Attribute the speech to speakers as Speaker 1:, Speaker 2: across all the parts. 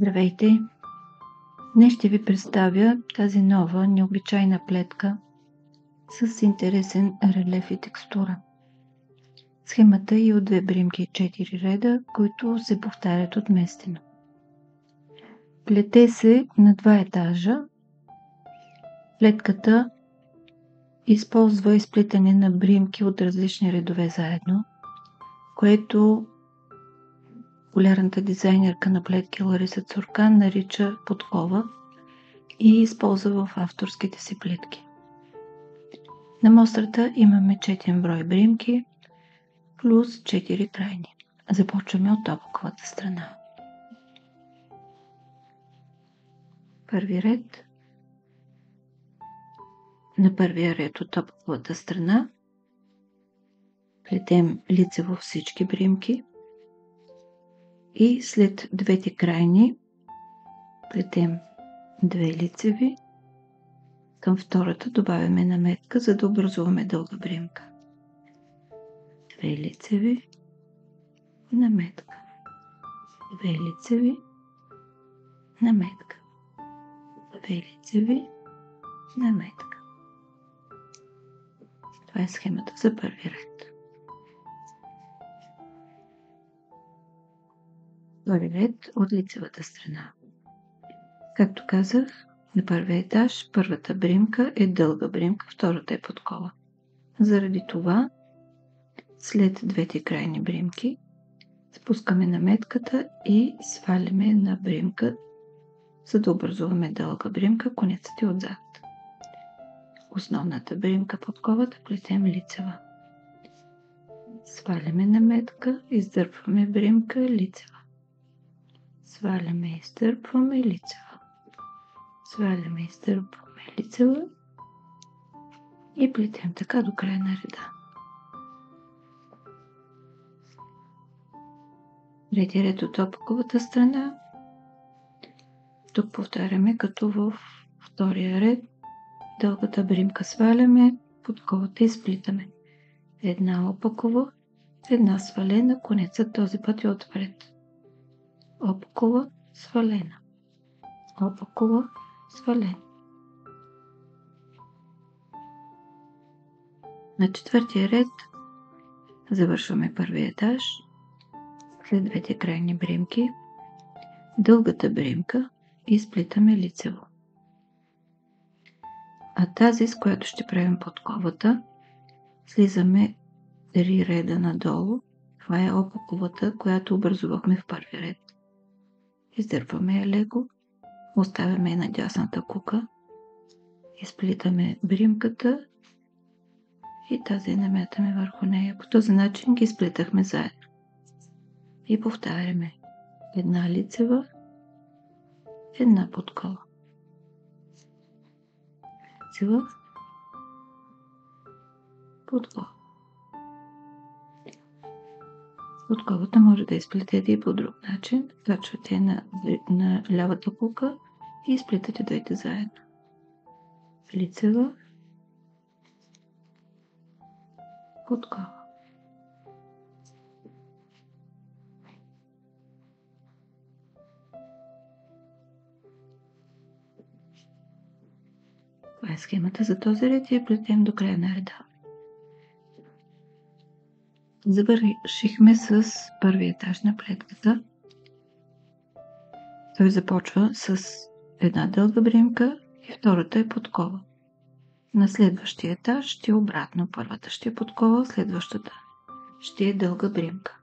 Speaker 1: Здравейте! Днес ще ви представя тази нова, необичайна плетка с интересен релеф и текстура. Схемата е от 2 бримки и 4 реда, които се повтарят отместено. Плете се на 2 етажа. Плетката използва изплитане на бримки от различни редове заедно, което популярната дизайнерка на плетки Лариса Цуркан нарича подкова и използва в авторските си плетки. На мострата имаме 4 брой бримки плюс 4 крайни. Започваме от обуховата страна. Първи ред. На първия ред от обуховата страна плетем лицево всички бримки и след двете крайни плетем 2 лицеви. Към втората добавяме наметка, за да образуваме дълга бримка. 2 лицеви, наметка. 2 лицеви, наметка. 2 лицеви, наметка. Това е схемата за първи ред. Втори ред от лицевата страна. Както казах, на първия етаж първата бримка е дълга бримка, втората е подкова. Заради това, след двете крайни бримки, спускаме наметката и сваляме на бримка, за да образуваме дълга бримка, конецът е отзад. Основната бримка подковата плетем лицева. Сваляме наметка, издърпваме бримка, лицева. Сваляме, издърпваме, лицева. Сваляме, издърпваме, лицева и плетем така до края на реда. Трети ред от обуховата страна. Тук повтаряме като в втория ред. Дългата бримка сваляме, подковата изплитаме. Една опакова, една свалена, конецът този път е отпред. Опакова, свалена. Опакова, свалена. На четвъртия ред завършваме първия етаж. След двете крайни бримки, дългата бримка изплитаме лицево. А тази, с която ще правим подковата, слизаме 3 реда надолу. Това е опаковата, която образувахме в първи ред. Издърпваме я леко, оставяме на дясната кука, изплитаме бримката и тази намятаме върху нея. По този начин ги сплитахме заедно. И повтаряме една лицева, една подкова. Лицева, подкова. Подковата може да изплетете и по друг начин. Качвате на лявата кука и изплетате двете заедно. Лицева, подкова. Това е схемата за този ред и я плетем до края на реда. Завършихме с първия етаж на плетката. Той започва с една дълга бримка и втората е подкова. На следващия етаж ще е обратно. Първата ще е подкова, следващата ще е дълга бримка.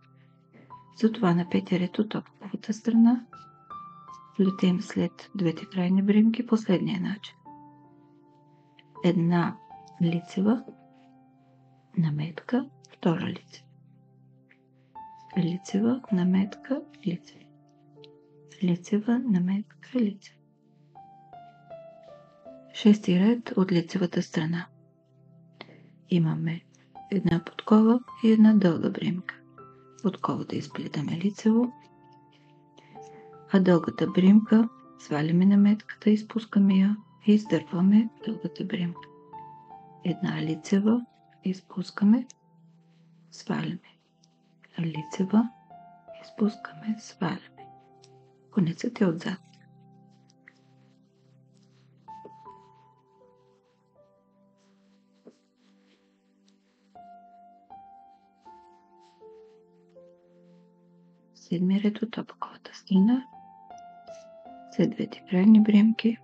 Speaker 1: Затова на петия ред от обуховата страна плетем след двете крайни бримки последния начин. Една лицева, наметка, втора лицева. Лицева, наметка, лицева. Лицева, наметка, лицева. Шести ред от лицевата страна. Имаме една подкова и една дълга бримка. Подковата изплитаме лицево, а дългата бримка сваляме наметката, изпускаме я и издърпваме дългата бримка. Една лицева, изпускаме, сваляме. Лицева, изпускаме, сваляме. Конецът е отзад. Седми ред от опаковата страна, след двете крайни бремки,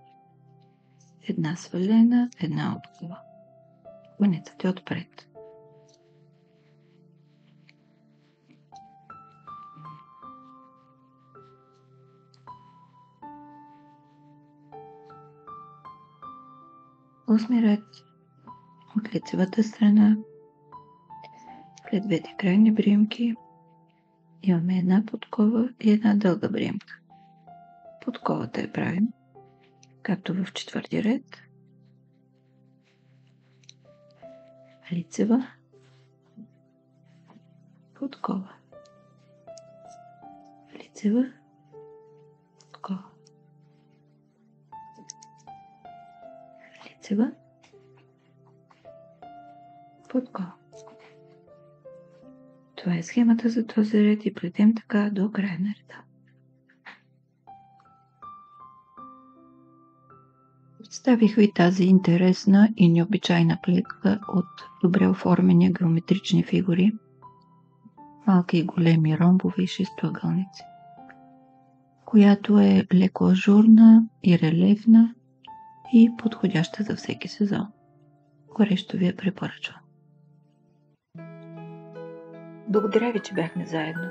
Speaker 1: една свалена, една опакова. Конецът е отпред. Осми ред от лицевата страна, след двете крайни бремки, имаме една подкова и една дълга бремка. Подковата я правим, както в четвърти ред. Лицева, подкова, лицева, подкова, лицева, подкова. Това е схемата за този ред и плетем така до края на реда. Представих ви тази интересна и необичайна плетка от добре оформени геометрични фигури, малки и големи ромбове и шестоъгълници, която е леко ажурна и релефна и подходяща за всеки сезон. Горещо ви я препоръчвам. Благодаря ви, че бяхме заедно.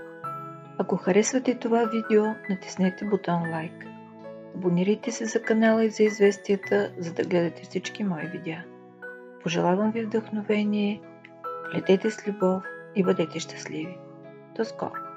Speaker 1: Ако харесвате това видео, натиснете бутон лайк. Абонирайте се за канала и за известията, за да гледате всички мои видеа. Пожелавам ви вдъхновение, летете с любов и бъдете щастливи. До скоро!